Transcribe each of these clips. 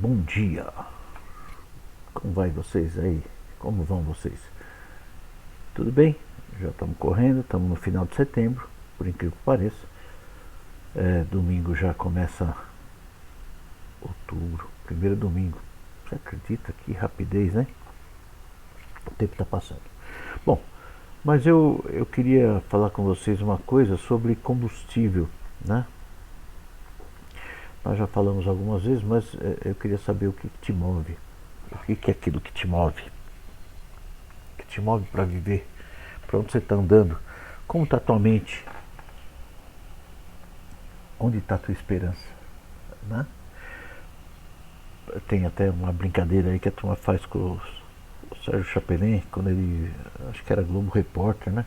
Bom dia. Como vai vocês aí? Como vão vocês? Tudo bem? Já estamos correndo, estamos no final de setembro, por incrível que pareça. Domingo já começa outubro, primeiro domingo. Você acredita que rapidez, né? O tempo está passando. Bom, mas eu queria falar com vocês uma coisa sobre combustível, né? Nós já falamos algumas vezes, mas eu queria saber o que te move. O que é aquilo que te move? Que te move para viver? Para onde você está andando? Como está a tua mente? Onde está a tua esperança? Né? Tem até uma brincadeira aí que a turma faz com o Sérgio Chapelin, quando ele, acho que era Globo Repórter, né?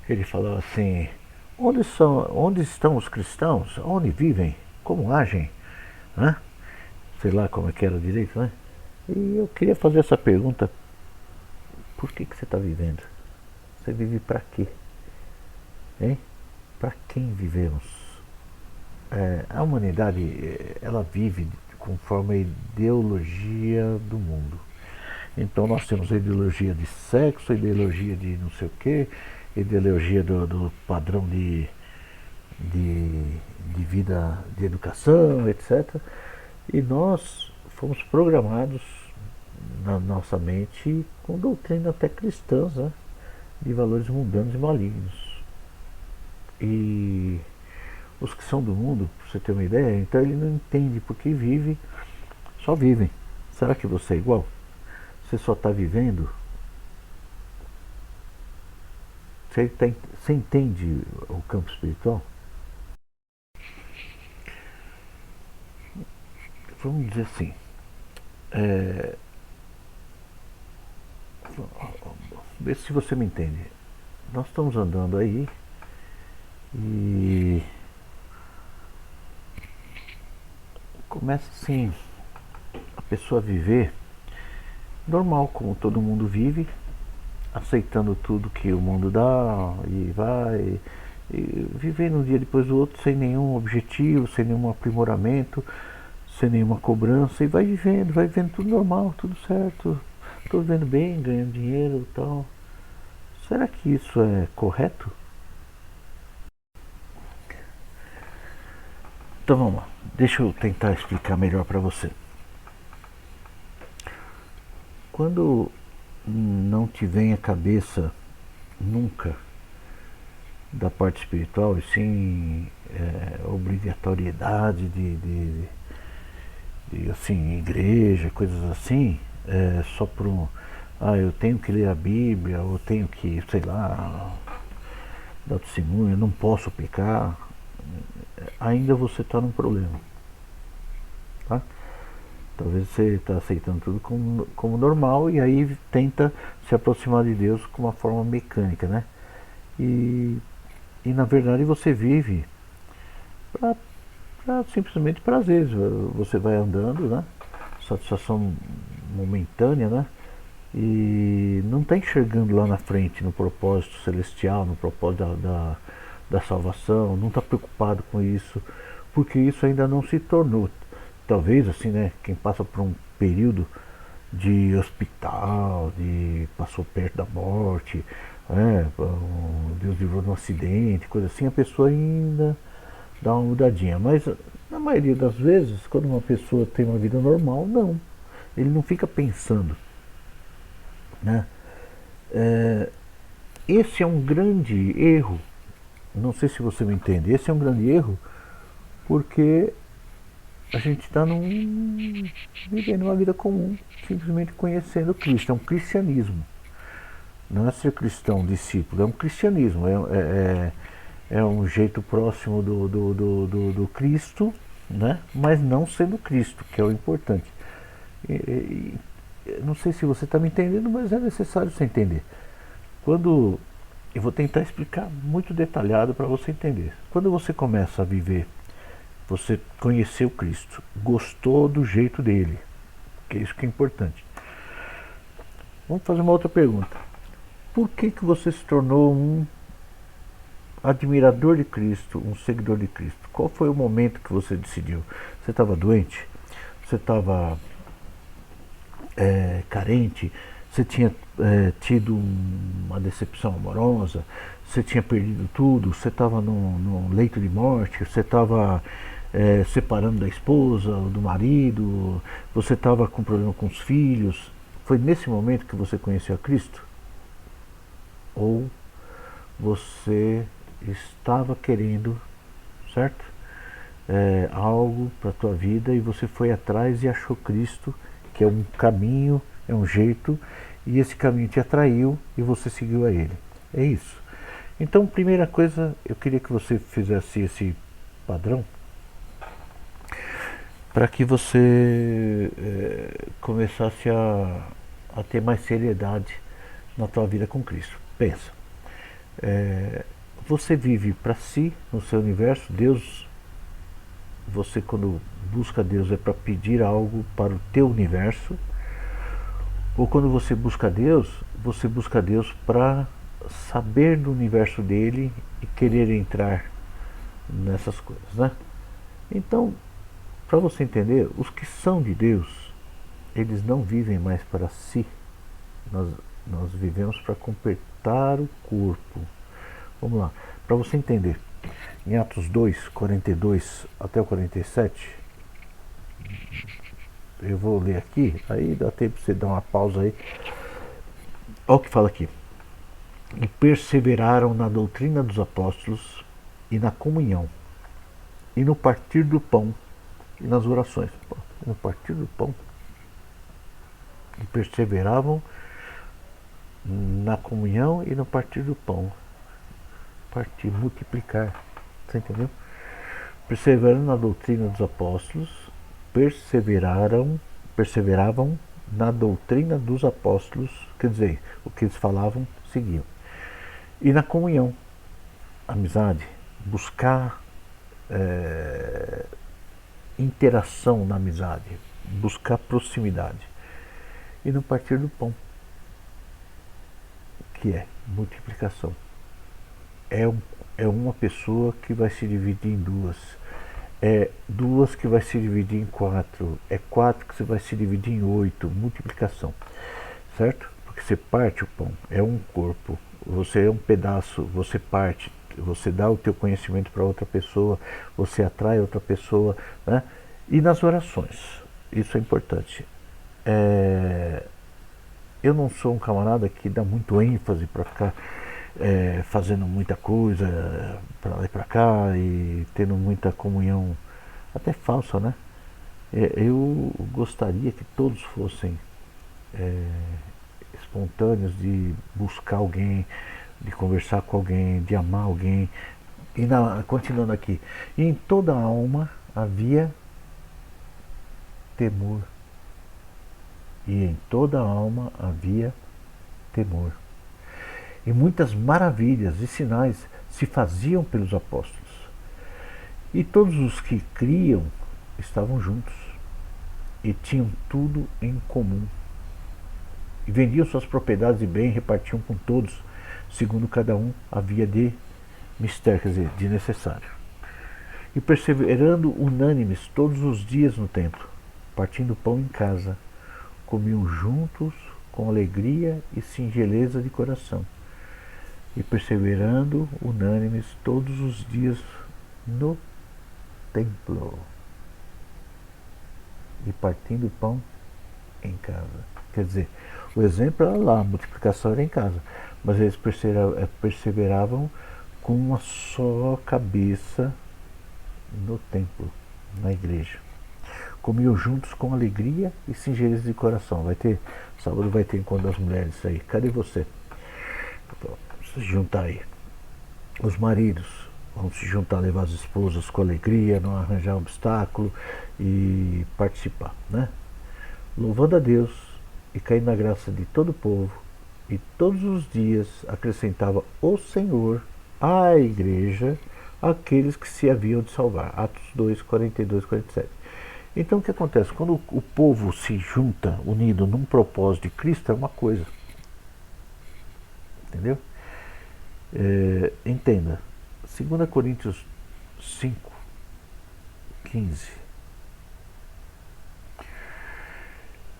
Ele falava assim: onde estão os cristãos? Onde vivem? Como agem? Né? Sei lá como é que era direito, né? E eu queria fazer essa pergunta: por que você está vivendo? Você vive para quê? Hein? Para quem vivemos? A humanidade, ela vive conforme a ideologia do mundo. Então nós temos a ideologia de sexo, a ideologia de não sei o que, ideologia do padrão de, de vida, de educação, etc. E nós fomos programados na nossa mente com doutrinas até cristãs, né? De valores mundanos e malignos. E os que são do mundo, para você ter uma ideia, então ele não entende porque vive, só vivem. Será que você é igual? Você só está vivendo? Você entende o campo espiritual? Vamos dizer assim, é, vê se você me entende. Nós estamos andando aí e começa assim a pessoa a viver normal, como todo mundo vive, aceitando tudo que o mundo dá e vai e vivendo um dia depois do outro sem nenhum objetivo, sem nenhum aprimoramento, sem nenhuma cobrança e vai vivendo tudo normal, tudo certo, estou vivendo bem, ganhando dinheiro e tal. Será que isso é correto? Então vamos lá, deixa eu tentar explicar melhor para você. Quando não te vem a cabeça nunca da parte espiritual, e sim obrigatoriedade de assim, igreja, coisas assim, só por um, eu tenho que ler a Bíblia, ou tenho que, sei lá, dar testemunho, eu não posso pecar, ainda você está num problema, tá? Talvez você está aceitando tudo como normal e aí tenta se aproximar de Deus com uma forma mecânica, né? E, e na verdade você vive para simplesmente prazer. Você vai andando, né? Satisfação momentânea, né? E não está enxergando lá na frente, no propósito celestial, no propósito da salvação, não está preocupado com isso, porque isso ainda não se tornou. Talvez assim, né? Quem passa por um período de hospital, passou perto da morte, Deus livrou de um acidente, coisa assim, a pessoa ainda dá uma mudadinha. Mas na maioria das vezes, quando uma pessoa tem uma vida normal, não. Ele não fica pensando, né? É, esse é um grande erro. Não sei se você me entende. Esse é um grande erro porque a gente está vivendo uma vida comum, simplesmente conhecendo Cristo. É um cristianismo. Não é ser cristão, discípulo, é um cristianismo. É um jeito próximo do Cristo, né? Mas não sendo Cristo, que é o importante. Não sei se você está me entendendo, mas é necessário você entender. Quando eu vou tentar explicar muito detalhado para você entender. Quando você começa a viver, você conheceu Cristo, gostou do jeito dele, que é isso que é importante. Vamos fazer uma outra pergunta. Por que você se tornou um admirador de Cristo, um seguidor de Cristo? Qual foi o momento que você decidiu? Você estava doente? você estava carente, você tinha tido uma decepção amorosa, você tinha perdido tudo, você estava no leito de morte, você estava separando da esposa, do marido, você estava com problema com os filhos. Foi nesse momento que você conheceu a Cristo? Ou você estava querendo, certo? Algo para a tua vida e você foi atrás e achou Cristo, que é um caminho, é um jeito, e esse caminho te atraiu e você seguiu a ele. É isso. Então, primeira coisa, eu queria que você fizesse esse padrão para que você começasse a ter mais seriedade na tua vida com Cristo. Pensa, você vive para si, no seu universo. Deus, você quando busca Deus é para pedir algo para o teu universo, ou quando você busca Deus para saber do universo dele e querer entrar nessas coisas, né? Então, para você entender, os que são de Deus, eles não vivem mais para si. Nós vivemos para completar o corpo. Vamos lá, para você entender. Em Atos 2, 42 até o 47, eu vou ler aqui, aí dá tempo para você dar uma pausa aí. Olha o que fala aqui. E perseveraram na doutrina dos apóstolos e na comunhão, e no partir do pão e nas orações. No partir do pão. E perseveravam na comunhão e no partir do pão. Partir, multiplicar. Você entendeu? Perseveraram na doutrina dos apóstolos, perseveravam na doutrina dos apóstolos, quer dizer, o que eles falavam, seguiam. E na comunhão, amizade, buscar interação na amizade, buscar proximidade. E no partir do pão, que é multiplicação. É uma pessoa que vai se dividir em duas. É duas que vai se dividir em quatro. É quatro que você vai se dividir em 8. Multiplicação. Certo? Porque você parte o pão. É um corpo. Você é um pedaço. Você parte. Você dá o teu conhecimento para outra pessoa. Você atrai outra pessoa. Né? E nas orações. Isso é importante. Eu não sou um camarada que dá muito ênfase para ficar fazendo muita coisa para lá e para cá e tendo muita comunhão, até falsa, né? Eu gostaria que todos fossem espontâneos de buscar alguém, de conversar com alguém, de amar alguém. E continuando aqui, e em toda a alma havia temor. E em toda a alma havia temor. E muitas maravilhas e sinais se faziam pelos apóstolos. E todos os que criam estavam juntos e tinham tudo em comum. E vendiam suas propriedades e bens e repartiam com todos, segundo cada um havia de mistério, quer dizer, de necessário. E perseverando unânimes todos os dias no templo, partindo pão em casa, comiam juntos com alegria e singeleza de coração. E perseverando unânimes todos os dias no templo. E partindo pão em casa. Quer dizer, o exemplo era lá, a multiplicação era em casa. Mas eles perseveravam com uma só cabeça no templo, na igreja. Comiam juntos com alegria e singeleza de coração. Sábado vai ter encontro das mulheres aí. Cadê você? Se juntar aí. Os maridos vão se juntar, levar as esposas com alegria, não arranjar obstáculo e participar, né? Louvando a Deus e caindo na graça de todo o povo, e todos os dias acrescentava o Senhor à igreja aqueles que se haviam de salvar. Atos 2, 42, 47. Então o que acontece? Quando o povo se junta, unido num propósito de Cristo, é uma coisa. Entendeu? Entenda, 2 Coríntios 5, 15.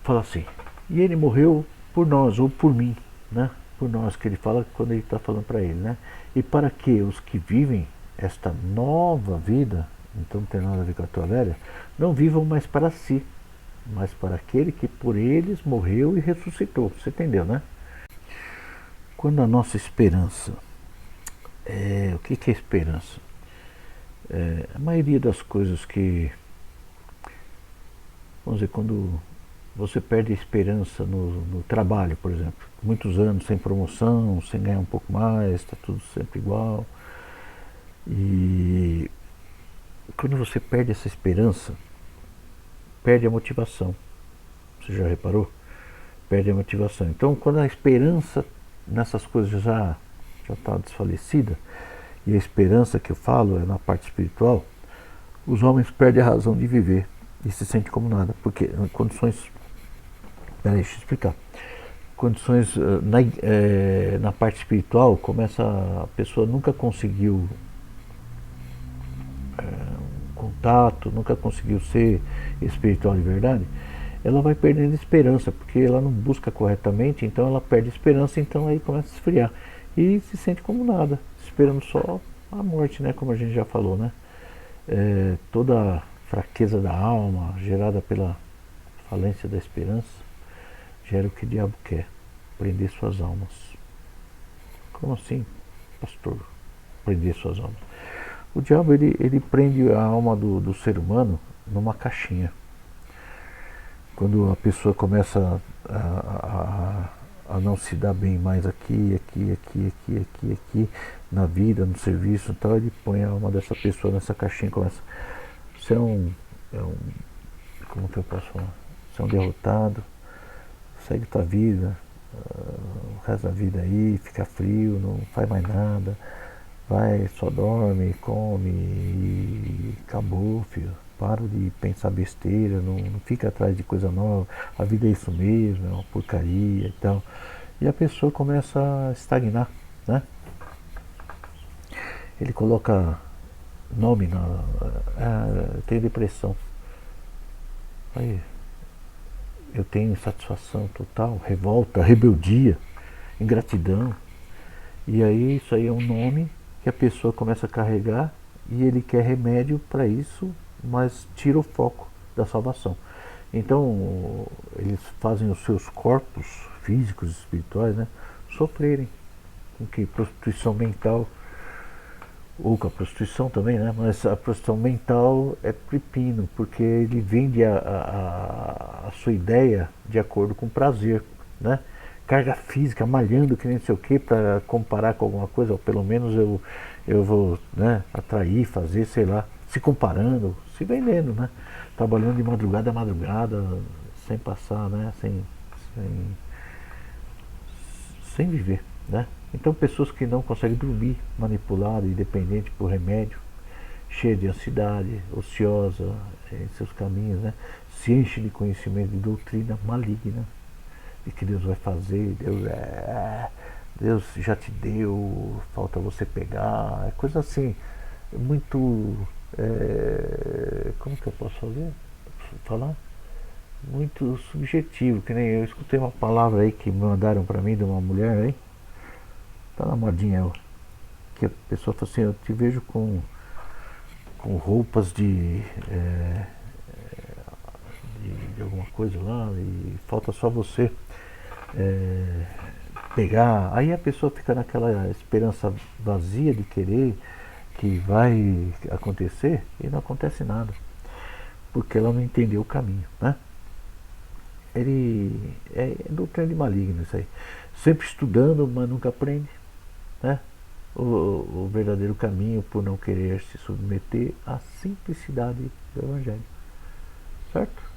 fala assim, e ele morreu por nós, ou por mim, né? Por nós, que ele fala quando ele está falando para ele, né? E para que os que vivem esta nova vida, então não tem nada a ver com a tua velha, não vivam mais para si, mas para aquele que por eles morreu e ressuscitou. Você entendeu, né? Quando a nossa esperança, o que é esperança? A maioria das coisas que, vamos dizer, quando você perde a esperança no trabalho, por exemplo, muitos anos sem promoção, sem ganhar um pouco mais, está tudo sempre igual. E quando você perde essa esperança, perde a motivação. Você já reparou? Perde a motivação. Então, quando a esperança nessas coisas já está desfalecida, e a esperança que eu falo é na parte espiritual, os homens perdem a razão de viver e se sentem como nada, porque em condições. Peraí, deixa eu explicar. Condições na parte espiritual, começa a pessoa nunca conseguiu contato, nunca conseguiu ser espiritual de verdade, ela vai perdendo esperança, porque ela não busca corretamente, então ela perde esperança, então aí começa a esfriar e se sente como nada, esperando só a morte, né, como a gente já falou, né? Toda a fraqueza da alma gerada pela falência da esperança gera o que o diabo quer, prender suas almas. Como assim, pastor? Prender suas almas? O diabo ele prende a alma do ser humano numa caixinha. Quando a pessoa começa a não se dar bem mais aqui, na vida, no serviço e tal, ele põe a alma dessa pessoa nessa caixinha e começa. Você como que eu posso falar? Você é um derrotado, segue tua vida, o resto da vida aí, fica frio, não faz mais nada, vai, só dorme, come e acabou, filho. Para de pensar besteira, não fica atrás de coisa nova, a vida é isso mesmo, é uma porcaria e tal. E a pessoa começa a estagnar, né? Ele coloca nome eu tenho depressão. Aí, eu tenho insatisfação total, revolta, rebeldia, ingratidão. E aí isso aí é um nome que a pessoa começa a carregar e ele quer remédio para isso, mas tira o foco da salvação. Então eles fazem os seus corpos físicos e espirituais, né, sofrerem com que prostituição mental, ou com a prostituição também, né, mas a prostituição mental é pepino, porque ele vende a sua ideia de acordo com o prazer, né? Carga física, malhando que nem sei o que, para comparar com alguma coisa, ou pelo menos eu vou, né, atrair, fazer, sei lá, se comparando, se vendendo, né? Trabalhando de madrugada a madrugada, sem passar, né? Sem viver, né? Então pessoas que não conseguem dormir, manipulada e dependente por remédio, cheia de ansiedade, ociosa em seus caminhos, né? Se enche de conhecimento de doutrina maligna, e que Deus vai fazer, Deus já te deu, falta você pegar, é coisa assim, muito, como que eu posso falar? Muito subjetivo, que nem eu escutei uma palavra aí que mandaram para mim de uma mulher aí, tá na modinha, que a pessoa fala assim, eu te vejo com roupas de alguma coisa lá e falta só você pegar. Aí a pessoa fica naquela esperança vazia de querer que vai acontecer e não acontece nada, porque ela não entendeu o caminho, né? Ele é doutrina de maligno isso aí, sempre estudando, mas nunca aprende, né? O verdadeiro caminho, por não querer se submeter à simplicidade do Evangelho, certo?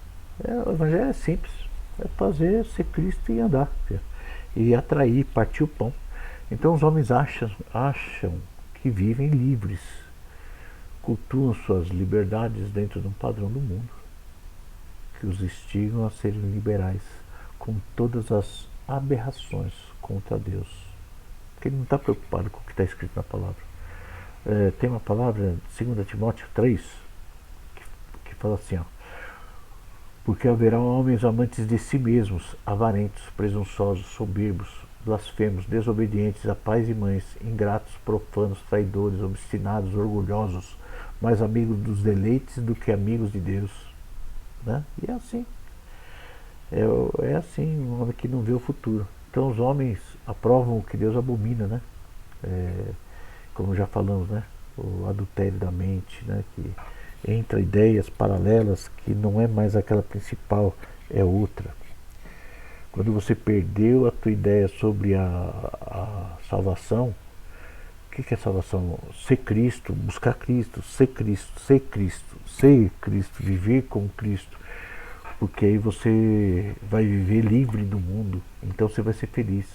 O Evangelho é simples, é fazer ser Cristo e andar, e atrair, partir o pão. Então os homens acham que vivem livres, cultuam suas liberdades dentro de um padrão do mundo, que os instigam a serem liberais com todas as aberrações contra Deus. Porque ele não está preocupado com o que está escrito na palavra. Tem uma palavra, 2 Timóteo 3, que fala assim, ó, Porque haverá homens amantes de si mesmos, avarentos, presunçosos, soberbos, blasfemos, desobedientes a pais e mães, ingratos, profanos, traidores, obstinados, orgulhosos, mais amigos dos deleites do que amigos de Deus. Né? E é assim. É assim, um homem que não vê o futuro. Então os homens aprovam o que Deus abomina, né? Como já falamos, né? O adultério da mente, né? Que entra ideias paralelas que não é mais aquela principal, é outra. Quando você perdeu a tua ideia sobre a salvação, o que é salvação? Ser Cristo, buscar Cristo, ser Cristo, ser Cristo, ser Cristo, viver com Cristo. Porque aí você vai viver livre do mundo, então você vai ser feliz.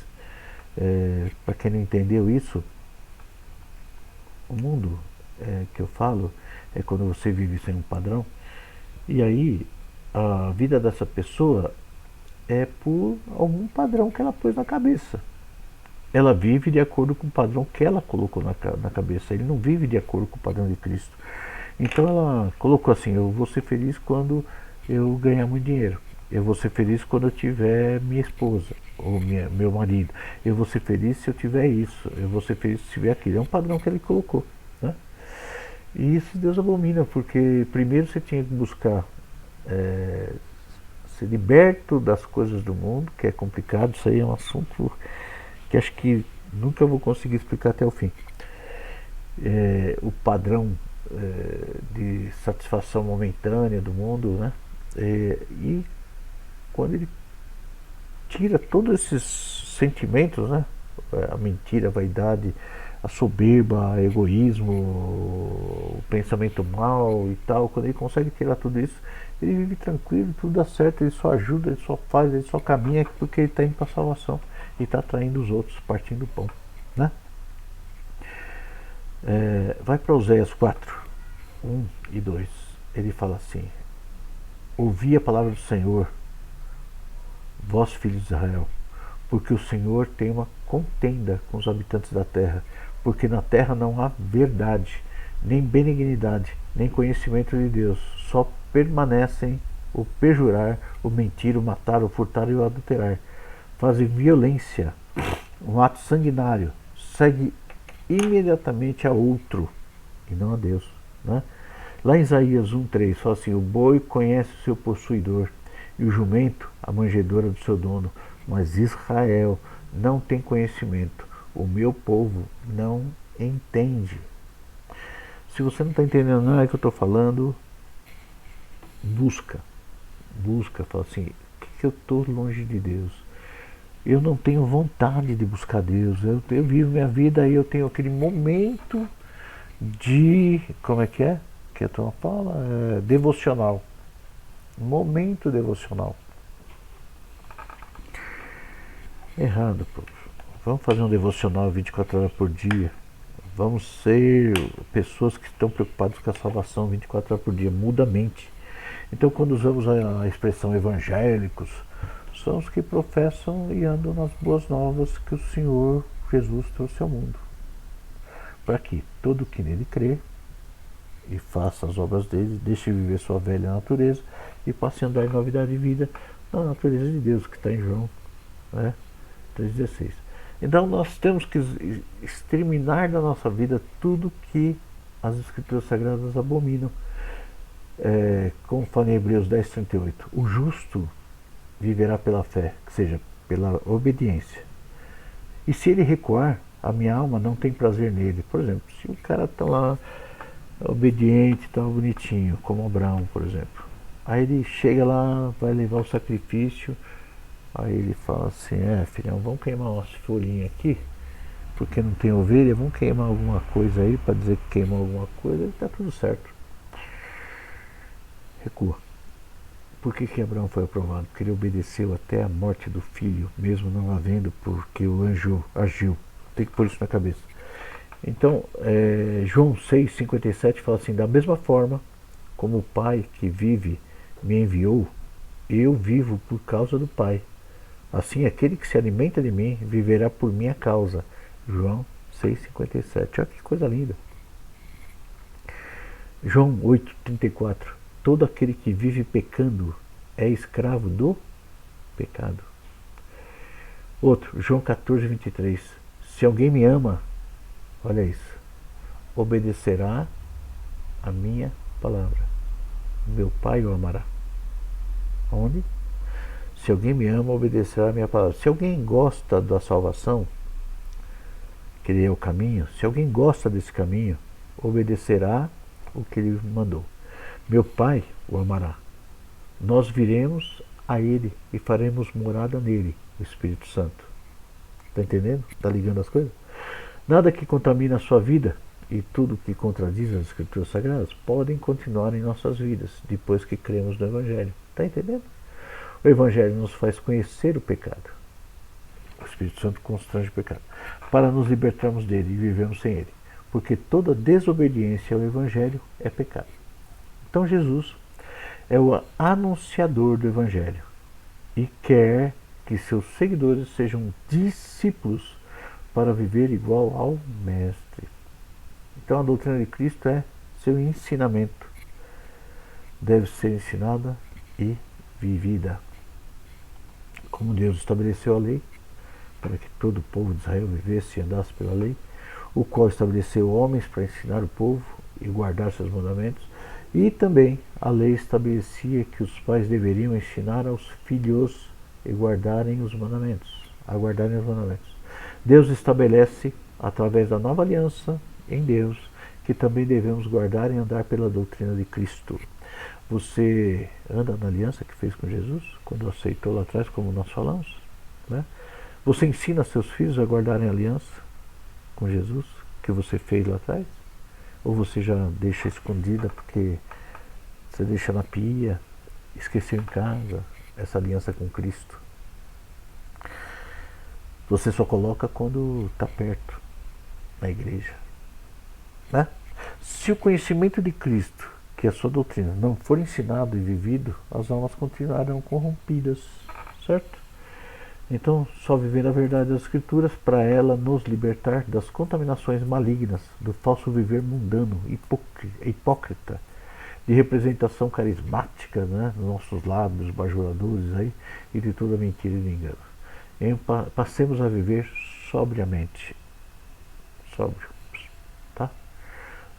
Para quem não entendeu isso, o mundo que eu falo é quando você vive sem um padrão, e aí a vida dessa pessoa é por algum padrão que ela pôs na cabeça. Ela vive de acordo com o padrão que ela colocou na cabeça. Ele não vive de acordo com o padrão de Cristo. Então ela colocou assim: eu vou ser feliz quando eu ganhar muito dinheiro. Eu vou ser feliz quando eu tiver minha esposa ou meu marido. Eu vou ser feliz se eu tiver isso. Eu vou ser feliz se tiver aquilo. É um padrão que ele colocou. Né? E isso Deus abomina, porque primeiro você tinha que buscar ser liberto das coisas do mundo, que é complicado. Isso aí é um assunto que acho que nunca vou conseguir explicar até o fim. O padrão de satisfação momentânea do mundo, né? E quando ele tira todos esses sentimentos, né? A mentira, a vaidade, a soberba, o egoísmo, o pensamento mal e tal, quando ele consegue tirar tudo isso, ele vive tranquilo, tudo dá certo, ele só ajuda, ele só faz, ele só caminha porque ele está indo para a salvação e está atraindo os outros, partindo do pão. Né? Vai para Oséias 4, 1 e 2. Ele fala assim: ouvi a palavra do Senhor, vós filhos de Israel, porque o Senhor tem uma contenda com os habitantes da terra, porque na terra não há verdade, nem benignidade, nem conhecimento de Deus, só permanecem o perjurar, o mentir, o matar, o furtar e o adulterar. Fazem violência, um ato sanguinário, segue imediatamente a outro, e não a Deus. Né? Lá em Isaías 1,3 fala assim: o boi conhece o seu possuidor, e o jumento a manjedoura do seu dono, mas Israel não tem conhecimento, o meu povo não entende. Se você não está entendendo nada que eu estou falando, busca, fala assim: por que eu estou longe de Deus? Eu não tenho vontade de buscar Deus, eu vivo minha vida e eu tenho aquele momento de, como é que a turma fala? Devocional, momento devocional. Errado, pô. Vamos fazer um devocional 24 horas por dia. Vamos ser pessoas que estão preocupadas com a salvação 24 horas por dia. Muda a mente. Então, quando usamos a expressão evangélicos, são os que professam e andam nas boas novas que o Senhor Jesus trouxe ao mundo. Para que todo que nele crê e faça as obras dele, deixe viver sua velha natureza e passe a andar em novidade de vida na natureza de Deus, que está em João 3,16. Então nós temos que exterminar da nossa vida tudo que as Escrituras Sagradas abominam. Como fala em Hebreus 10,38, o justo viverá pela fé, que seja, pela obediência. E se ele recuar, a minha alma não tem prazer nele. Por exemplo, se o cara está lá obediente, está bonitinho, como Abraão, por exemplo. Aí ele chega lá, vai levar o sacrifício. Aí ele fala assim: filhão, vamos queimar umas folhinhas aqui, porque não tem ovelha, vamos queimar alguma coisa aí, para dizer que queimou alguma coisa, e está tudo certo. Recua. Por que Abraão foi aprovado? Porque ele obedeceu até a morte do filho, mesmo não havendo, porque o anjo agiu. Tem que pôr isso na cabeça. Então, João 6,57 fala assim: da mesma forma como o Pai que vive me enviou, eu vivo por causa do Pai. Assim, aquele que se alimenta de mim viverá por minha causa. João 6,57. Olha que coisa linda. João 8,34. Todo aquele que vive pecando é escravo do pecado. Outro, João 14, 23. Se alguém me ama, olha isso, obedecerá a minha palavra. Meu Pai o amará. Onde? Se alguém me ama, obedecerá a minha palavra. Se alguém gosta da salvação, que ele é o caminho, se alguém gosta desse caminho, obedecerá o que ele mandou. Meu Pai o amará. Nós viremos a ele e faremos morada nele, o Espírito Santo. Está entendendo? Está ligando as coisas? Nada que contamine a sua vida e tudo que contradiz as Escrituras Sagradas podem continuar em nossas vidas depois que cremos no Evangelho. Está entendendo? O Evangelho nos faz conhecer o pecado. O Espírito Santo constrange o pecado, para nos libertarmos dele e vivermos sem ele. Porque toda desobediência ao Evangelho é pecado. Então Jesus é o anunciador do Evangelho e quer que seus seguidores sejam discípulos para viver igual ao Mestre. Então a doutrina de Cristo é seu ensinamento. Deve ser ensinada e vivida. Como Deus estabeleceu a lei, para que todo o povo de Israel vivesse e andasse pela lei, o qual estabeleceu homens para ensinar o povo e guardar seus mandamentos, e também a lei estabelecia que os pais deveriam ensinar aos filhos e guardarem os mandamentos, a guardarem os mandamentos. Deus estabelece, através da nova aliança em Deus, que também devemos guardar e andar pela doutrina de Cristo. Você anda na aliança que fez com Jesus, quando aceitou lá atrás, como nós falamos, né? Você ensina seus filhos a guardarem a aliança com Jesus, que você fez lá atrás? Ou você já deixa escondida porque você deixa na pia, esqueceu em casa essa aliança com Cristo? Você só coloca quando está perto, na igreja, né? Se o conhecimento de Cristo, que é a sua doutrina, não for ensinado e vivido, as almas continuarão corrompidas, certo? Então, só viver a verdade das Escrituras para ela nos libertar das contaminações malignas, do falso viver mundano, hipócrita, de representação carismática, né, nos nossos lábios bajuladores aí, e de toda mentira e engano. Passemos a viver sobriamente. Sóbrio. Tá?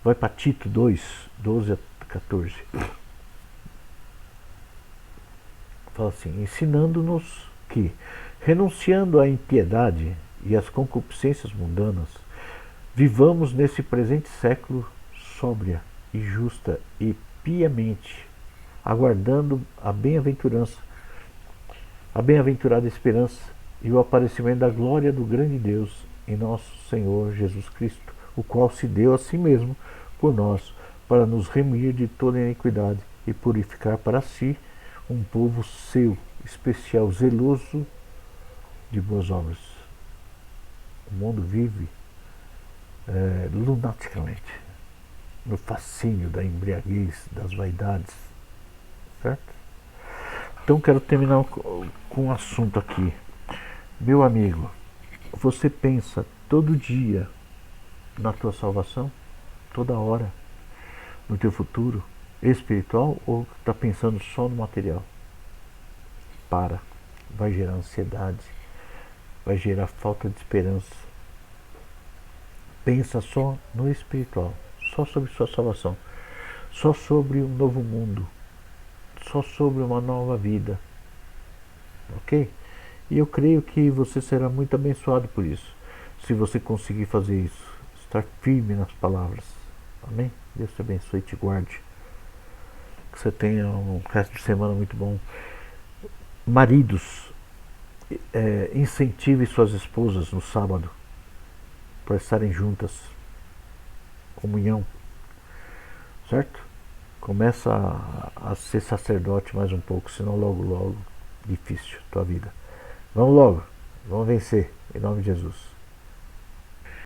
Vai para Tito 2, 12 a 14. Fala assim, ensinando-nos que, renunciando à impiedade e às concupiscências mundanas, vivamos nesse presente século sóbria e justa e piamente, aguardando a bem-aventurança, a bem-aventurada esperança e o aparecimento da glória do grande Deus em nosso Senhor Jesus Cristo, o qual se deu a si mesmo por nós, para nos remir de toda iniquidade e purificar para si um povo seu, especial, zeloso de boas obras. O mundo vive lunaticamente no fascínio da embriaguez, das vaidades, certo? Então quero terminar com um assunto aqui. Meu amigo, você pensa todo dia na tua salvação? Toda hora? No teu futuro espiritual, ou está pensando só no material? Para. Vai gerar ansiedade, vai gerar falta de esperança. Pensa só no espiritual, só sobre sua salvação, só sobre um novo mundo, só sobre uma nova vida, ok? E eu creio que você será muito abençoado por isso, se você conseguir fazer isso, estar firme nas palavras, amém? Deus te abençoe e te guarde, que você tenha um resto de semana muito bom. Maridos, incentive suas esposas no sábado para estarem juntas, comunhão, certo? Começa a ser sacerdote mais um pouco, senão logo difícil tua vida. Vamos logo, vamos vencer, em nome de Jesus.